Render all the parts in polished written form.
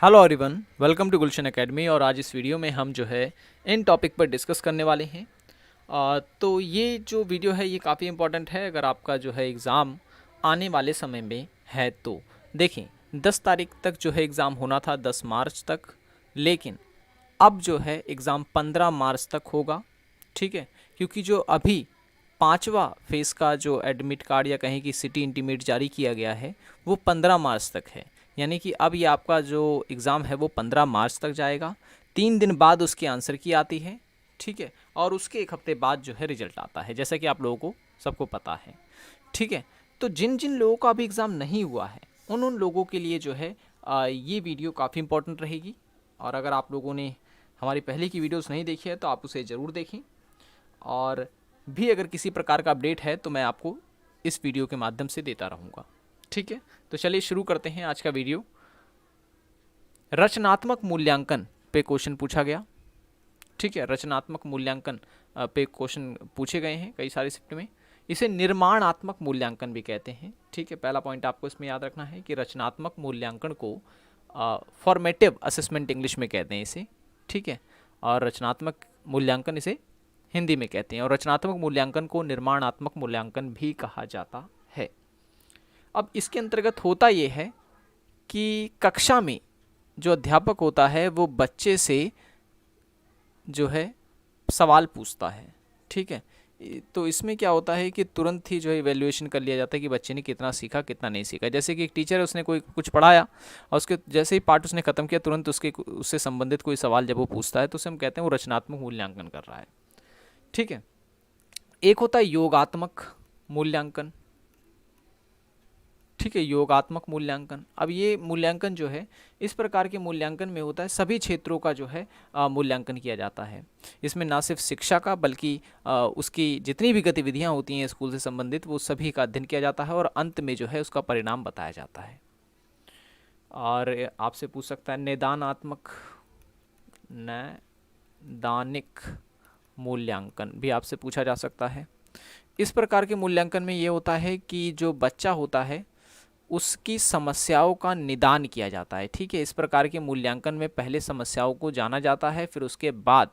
Hello everyone, welcome to Gulshan academy. और आज इस वीडियो में हम जो है इन टॉपिक पर डिस्कस करने वाले हैं। तो ये जो वीडियो है ये काफ़ी इम्पोर्टेंट है अगर आपका जो है एग्ज़ाम आने वाले समय में है तो। देखें, 10 तारीख तक जो है एग्ज़ाम होना था, 10 मार्च तक, लेकिन अब जो है एग्ज़ाम 15 मार्च तक होगा। ठीक है, क्योंकि जो अभी पांचवा फेज़ का जो एडमिट कार्ड या कहें कि सिटी इंटीमेट जारी किया गया है वो 15 मार्च तक है। यानी कि अब ये आपका जो एग्ज़ाम है वो 15 मार्च तक जाएगा। 3 दिन बाद उसकी आंसर की आती है। ठीक है, और उसके एक हफ्ते बाद जो है रिजल्ट आता है, जैसा कि आप लोगों को सबको पता है। ठीक है, तो जिन जिन लोगों का अभी एग्ज़ाम नहीं हुआ है उन उन लोगों के लिए जो है ये वीडियो काफ़ी इंपॉर्टेंट रहेगी। और अगर आप लोगों ने हमारी पहले की वीडियोस नहीं देखी है तो आप उसे ज़रूर देखें। और भी अगर किसी प्रकार का अपडेट है तो मैं आपको इस वीडियो के माध्यम से देता रहूँगा। ठीक है, तो चलिए शुरू करते हैं आज का वीडियो। रचनात्मक मूल्यांकन पे क्वेश्चन पूछा गया। ठीक है, रचनात्मक मूल्यांकन पे क्वेश्चन पूछे गए हैं कई सारे शिफ्ट में। इसे निर्माणात्मक मूल्यांकन भी कहते हैं। ठीक है, पहला पॉइंट आपको इसमें याद रखना है कि रचनात्मक मूल्यांकन को फॉर्मेटिव असेसमेंट इंग्लिश में कहते हैं इसे। ठीक है, और रचनात्मक मूल्यांकन इसे हिंदी में कहते हैं। और रचनात्मक मूल्यांकन को निर्माणात्मक मूल्यांकन भी कहा जाता है। अब इसके अंतर्गत होता ये है कि कक्षा में जो अध्यापक होता है वो बच्चे से जो है सवाल पूछता है। ठीक है, तो इसमें क्या होता है कि तुरंत ही जो है इवेल्युएशन कर लिया जाता है कि बच्चे ने कितना सीखा कितना नहीं सीखा। जैसे कि एक टीचर है, उसने कोई कुछ पढ़ाया और उसके जैसे ही पार्ट उसने ख़त्म किया तुरंत उससे संबंधित कोई सवाल जब वो पूछता है तो उसे हम कहते हैं वो रचनात्मक मूल्यांकन कर रहा है। ठीक है, एक होता है योगात्मक मूल्यांकन। ठीक है, योगात्मक मूल्यांकन। अब ये मूल्यांकन जो है इस प्रकार के मूल्यांकन में होता है सभी क्षेत्रों का जो है मूल्यांकन किया जाता है। इसमें ना सिर्फ शिक्षा का बल्कि उसकी जितनी भी गतिविधियां होती हैं स्कूल से संबंधित वो सभी का अध्ययन किया जाता है और अंत में जो है उसका परिणाम बताया जाता है। और आपसे पूछ सकता है निदानात्मक, नैदानिक मूल्यांकन भी आपसे पूछा जा सकता है। इस प्रकार के मूल्यांकन में ये होता है कि जो बच्चा होता है उसकी समस्याओं का निदान किया जाता है। ठीक है, इस प्रकार के मूल्यांकन में पहले समस्याओं को जाना जाता है, फिर उसके बाद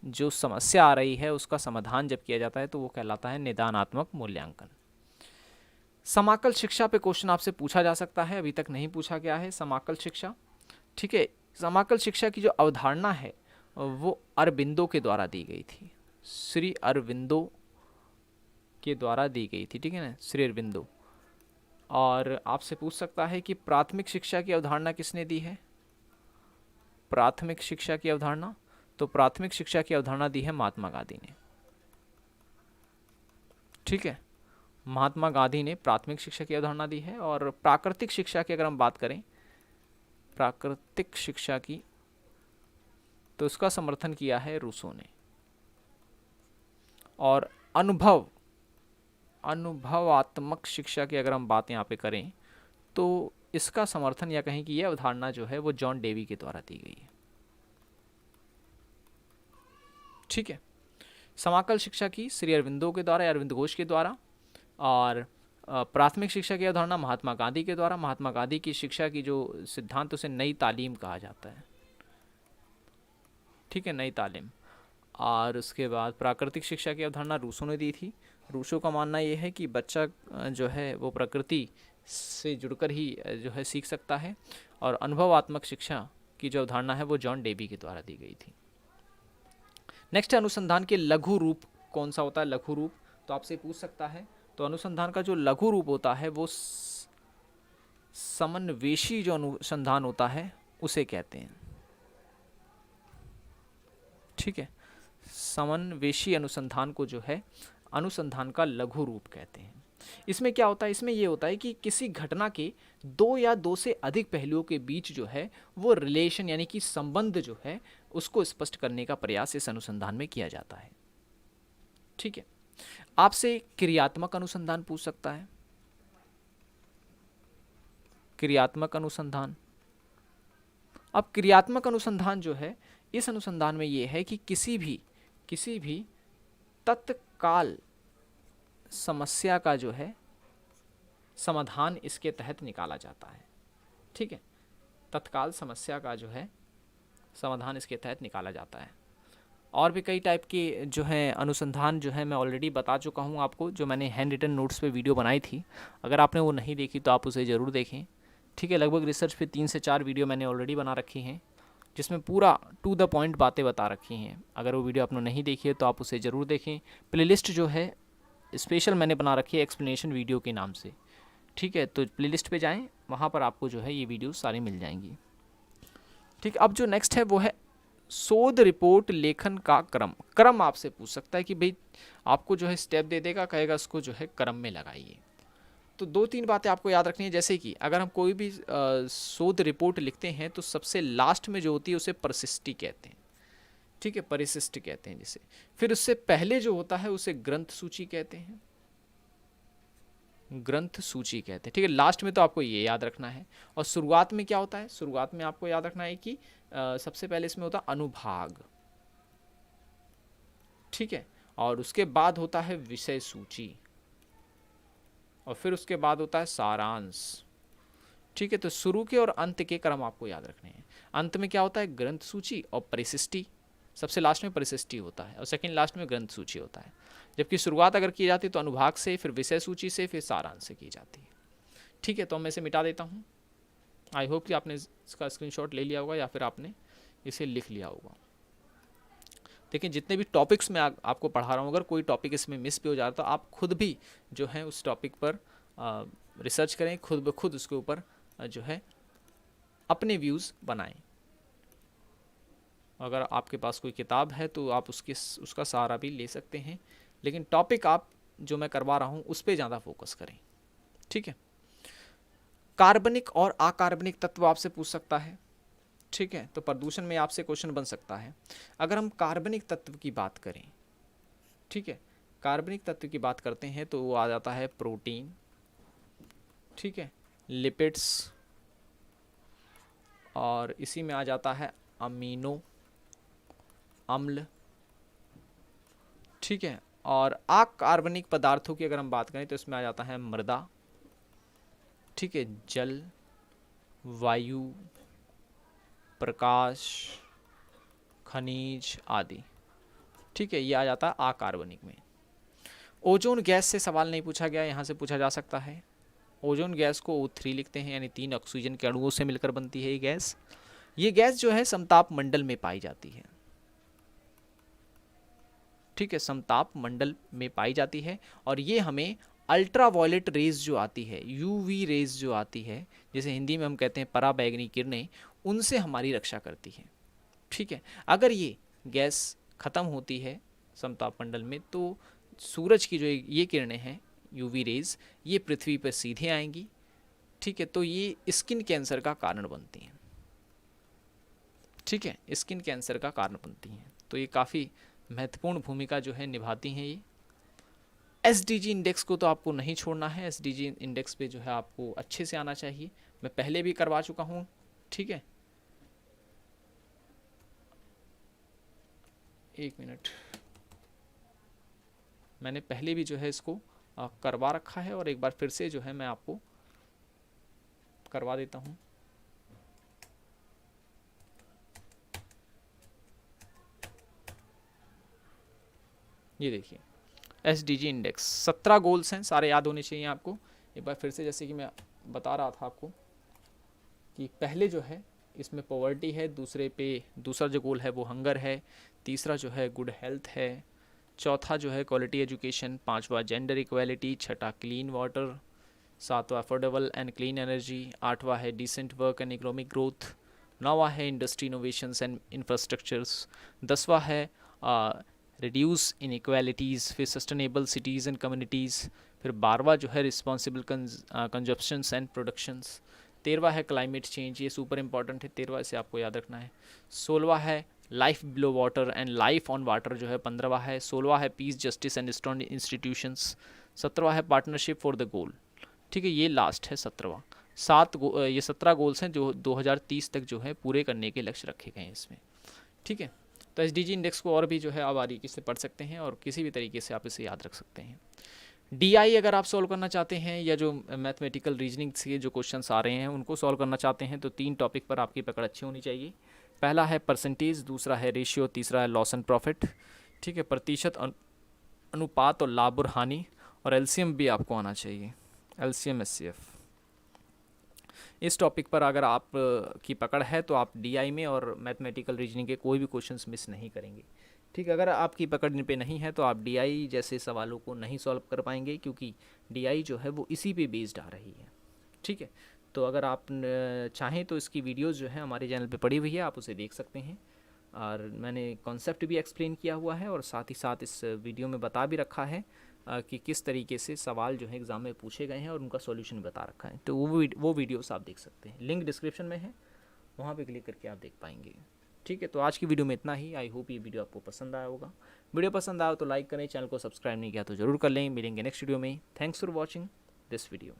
जो समस्या आ रही है उसका समाधान जब किया जाता है तो वो कहलाता है निदानात्मक मूल्यांकन। समाकल शिक्षा पे क्वेश्चन आपसे पूछा जा सकता है, अभी तक नहीं पूछा गया है समाकल शिक्षा। ठीक है, समाकल शिक्षा की जो अवधारणा है वो अरबिंदो के द्वारा दी गई थी, श्री अरविंदो के द्वारा दी गई थी। ठीक है ना, श्री अरविंदो। और आपसे पूछ सकता है कि प्राथमिक शिक्षा की अवधारणा किसने दी है। प्राथमिक शिक्षा की अवधारणा, तो प्राथमिक शिक्षा की अवधारणा दी है महात्मा गांधी ने। ठीक है, महात्मा गांधी ने प्राथमिक शिक्षा की अवधारणा दी है। और प्राकृतिक शिक्षा की अगर हम बात करें, प्राकृतिक शिक्षा की, तो इसका समर्थन किया है रूसो ने। और अनुभवात्मक शिक्षा की अगर हम बात यहाँ पे करें तो इसका समर्थन या कहें कि यह अवधारणा जो है वो जॉन डेवी के द्वारा दी गई है। ठीक है, समाकल शिक्षा की श्री अरविंदो के द्वारा या अरविंद घोष के द्वारा। और प्राथमिक शिक्षा की अवधारणा महात्मा गांधी के द्वारा। महात्मा गांधी की शिक्षा की जो सिद्धांत उसे नई तालीम कहा जाता है। ठीक है, नई तालीम। और उसके बाद प्राकृतिक शिक्षा की अवधारणा रूसो ने दी थी। रूसो का मानना यह है कि बच्चा जो है वो प्रकृति से जुड़कर ही जो है सीख सकता है। और अनुभवात्मक शिक्षा की जो अवधारणा है वो जॉन डेवी के द्वारा दी गई थी। नेक्स्ट है अनुसंधान के लघु रूप कौन सा होता है। लघु रूप तो आपसे पूछ सकता है, तो अनुसंधान का जो लघु रूप होता है वो समन्वेशी जो अनुसंधान होता है उसे कहते हैं। ठीक है, समन्वेशी अनुसंधान को जो है अनुसंधान का लघु रूप कहते हैं। इसमें क्या होता है, इसमें यह होता है कि किसी घटना के दो या दो से अधिक पहलुओं के बीच जो है वो रिलेशन यानी कि संबंध जो है उसको स्पष्ट करने का प्रयास इस अनुसंधान में किया जाता है। ठीक है, आपसे क्रियात्मक अनुसंधान पूछ सकता है। क्रियात्मक अनुसंधान, अब क्रियात्मक अनुसंधान जो है इस अनुसंधान में यह है कि किसी भी तत्काल समस्या का जो है समाधान इसके तहत निकाला जाता है। ठीक है, तत्काल समस्या का जो है समाधान इसके तहत निकाला जाता है। और भी कई टाइप के जो है अनुसंधान जो है मैं ऑलरेडी बता चुका हूँ आपको, जो मैंने हैंड रिटन नोट्स पे वीडियो बनाई थी। अगर आपने वो नहीं देखी तो आप उसे ज़रूर देखें। ठीक है, लगभग रिसर्च पे 3 से 4 वीडियो मैंने ऑलरेडी बना रखी हैं, जिसमें पूरा टू द पॉइंट बातें बता रखी हैं। अगर वो वीडियो आपने नहीं देखी है तो आप उसे ज़रूर देखें। प्लेलिस्ट जो है स्पेशल मैंने बना रखी है एक्सप्लेनेशन वीडियो के नाम से। ठीक है, तो प्लेलिस्ट पे जाएं, वहाँ पर आपको जो है ये वीडियो सारी मिल जाएंगी। ठीक, अब जो नेक्स्ट है वो है शोध रिपोर्ट लेखन का क्रम आपसे पूछ सकता है कि भाई आपको जो है स्टेप दे देगा, कहेगा उसको जो है क्रम में लगाइए। तो 2-3 बातें आपको याद रखनी है, जैसे कि अगर हम कोई भी शोध रिपोर्ट लिखते हैं तो सबसे लास्ट में जो होती है उसे परिशिष्टि कहते हैं। ठीक है, परिशिष्ट कहते हैं जिसे। फिर उससे पहले जो होता है उसे ग्रंथ सूची कहते हैं, ग्रंथ सूची कहते हैं। ठीक है, लास्ट में तो आपको ये याद रखना है। और शुरुआत में क्या होता है, शुरुआत में आपको याद रखना है कि सबसे पहले इसमें होता है अनुभाग। ठीक है, और उसके बाद होता है विषय सूची, और फिर उसके बाद होता है सारांश। ठीक है, तो शुरू के और अंत के क्रम आपको याद रखने हैं। अंत में क्या होता है, ग्रंथ सूची और परिशिष्टि। सबसे लास्ट में परिशिष्टि होता है और सेकंड लास्ट में ग्रंथ सूची होता है। जबकि शुरुआत अगर की जाती है तो अनुभाग से, फिर विषय सूची से, फिर सारांश से की जाती है। ठीक है, तो मैं इसे मिटा देता हूँ। आई होप कि आपने इसका स्क्रीनशॉट ले लिया होगा या फिर आपने इसे लिख लिया होगा। देखिए, जितने भी टॉपिक्स मैं आपको पढ़ा रहा हूँ, अगर कोई टॉपिक इसमें मिस भी हो जाता तो आप खुद भी जो है उस टॉपिक पर रिसर्च करें, खुद ब खुद उसके ऊपर जो है अपने व्यूज़ बनाएं। अगर आपके पास कोई किताब है तो आप उसका सहारा भी ले सकते हैं, लेकिन टॉपिक आप जो मैं करवा रहा हूँ उस पर ज़्यादा फोकस करें। ठीक है, कार्बनिक और अकार्बनिक तत्व आपसे पूछ सकता है। ठीक है, तो प्रदूषण में आपसे क्वेश्चन बन सकता है। अगर हम कार्बनिक तत्व की बात करें, ठीक है, कार्बनिक तत्व की बात करते हैं तो वो आ जाता है प्रोटीन, ठीक है, लिपिड्स, और इसी में आ जाता है अमीनो अम्ल। ठीक है, और अकार्बनिक पदार्थों की अगर हम बात करें तो इसमें आ जाता है मृदा, ठीक है, जल, वायु, प्रकाश, खनिज आदि। ठीक है, ये आ जाता है अकार्बनिक में। ओजोन गैस से सवाल नहीं पूछा गया, यहाँ से पूछा जा सकता है। ओजोन गैस को O3 लिखते हैं, यानी 3 ऑक्सीजन के अणुओं से मिलकर बनती है ये गैस। ये गैस जो है समताप मंडल में पाई जाती है। ठीक है, समताप मंडल में पाई जाती है, और ये हमें अल्ट्रावायलेट रेज जो आती है, यूवी रेज जो आती है, जैसे हिंदी में हम कहते हैं पराबैंगनी किरणें, उनसे हमारी रक्षा करती है। ठीक है, अगर ये गैस ख़त्म होती है समताप मंडल में तो सूरज की जो ये किरणें हैं यूवी रेज, ये पृथ्वी पर सीधे आएंगी। ठीक है, तो ये स्किन कैंसर का कारण बनती हैं। ठीक है, स्किन कैंसर का कारण बनती हैं, तो ये काफ़ी महत्वपूर्ण भूमिका जो है निभाती हैं ये। SDG इंडेक्स को तो आपको नहीं छोड़ना है, SDG इंडेक्स पे जो है आपको अच्छे से आना चाहिए। मैं पहले भी करवा चुका हूँ। ठीक है, एक मिनट, मैंने पहले भी जो है इसको करवा रखा है, और एक बार फिर से जो है मैं आपको करवा देता हूँ। ये देखिए, SDG इंडेक्स 17 गोल्स हैं, सारे याद होने चाहिए आपको। एक बार फिर से, जैसे कि मैं बता रहा था आपको कि पहले जो है इसमें पॉवर्टी है, दूसरा जो गोल है वो हंगर है, तीसरा जो है गुड हेल्थ है, चौथा जो है क्वालिटी एजुकेशन, पांचवा जेंडर इक्वालिटी, छठा क्लीन वाटर, सातवां अफोर्डेबल एंड क्लीन एनर्जी, आठवां है decent work and economic growth, नौवां है इंडस्ट्री इनोवेशंस एंड इंफ्रास्ट्रक्चर्स, 10वां है रिड्यूस इनइक्वालिटीज़, फिर सस्टेनेबल सिटीज़ एंड कम्युनिटीज़, फिर 12वां जो है रिस्पॉन्सिबल कंजप्शंस एंड प्रोडक्शंस, 13वां है क्लाइमेट चेंज, ये सुपर इंपॉर्टेंट है 13वां, इसे आपको याद रखना है। 16वां है life below water and life on water जो है 15वां है। 16वां है peace justice and strong institutions. 17वां है पार्टनरशिप फॉर द गोल। ठीक है, ये लास्ट है 17वां। ये 17 गोल्स हैं जो 2030 तक जो है पूरे करने के लक्ष्य रखे गए हैं इसमें। ठीक है, तो SDG इंडेक्स को और भी जो है आप बारीकी से पढ़ सकते हैं और किसी भी तरीके से आप इसे याद रख सकते हैं। DI अगर आप सॉल्व करना चाहते हैं या जो मैथमेटिकल रीजनिंग से जो क्वेश्चंस आ रहे हैं उनको सॉल्व करना चाहते हैं तो 3 टॉपिक पर आपकी पकड़ अच्छी होनी चाहिए। पहला है परसेंटेज, दूसरा है रेशियो, तीसरा है लॉस एंड प्रॉफिट। ठीक है, प्रतिशत, अनुपात और लाभ और हानि, और एलसीएम भी आपको आना चाहिए, एलसीएम एचसीएफ। इस टॉपिक पर अगर आप की पकड़ है तो आप DI में और मैथमेटिकल रीजनिंग के कोई भी क्वेश्चंस मिस नहीं करेंगे। ठीक है, अगर आपकी पकड़ पे नहीं है तो आप DI जैसे सवालों को नहीं सॉल्व कर पाएंगे, क्योंकि DI जो है वो इसी पे बेस्ड आ रही है। ठीक है, तो अगर आप चाहें तो इसकी वीडियोस जो है हमारे चैनल पे पड़ी हुई है, आप उसे देख सकते हैं। और मैंने कॉन्सेप्ट भी एक्सप्लेन किया हुआ है और साथ ही साथ इस वीडियो में बता भी रखा है कि किस तरीके से सवाल जो है एग्ज़ाम में पूछे गए हैं और उनका सॉल्यूशन भी बता रखा है। तो वो वीडियोस आप देख सकते हैं, लिंक डिस्क्रिप्शन में है, वहाँ पे क्लिक करके आप देख पाएंगे। ठीक है, तो आज की वीडियो में इतना ही। आई होप ये वीडियो आपको पसंद आया होगा। वीडियो पसंद आया तो लाइक करें, चैनल को सब्सक्राइब नहीं किया तो ज़रूर कर लें। मिलेंगे नेक्स्ट वीडियो में। Thanks for watching this video.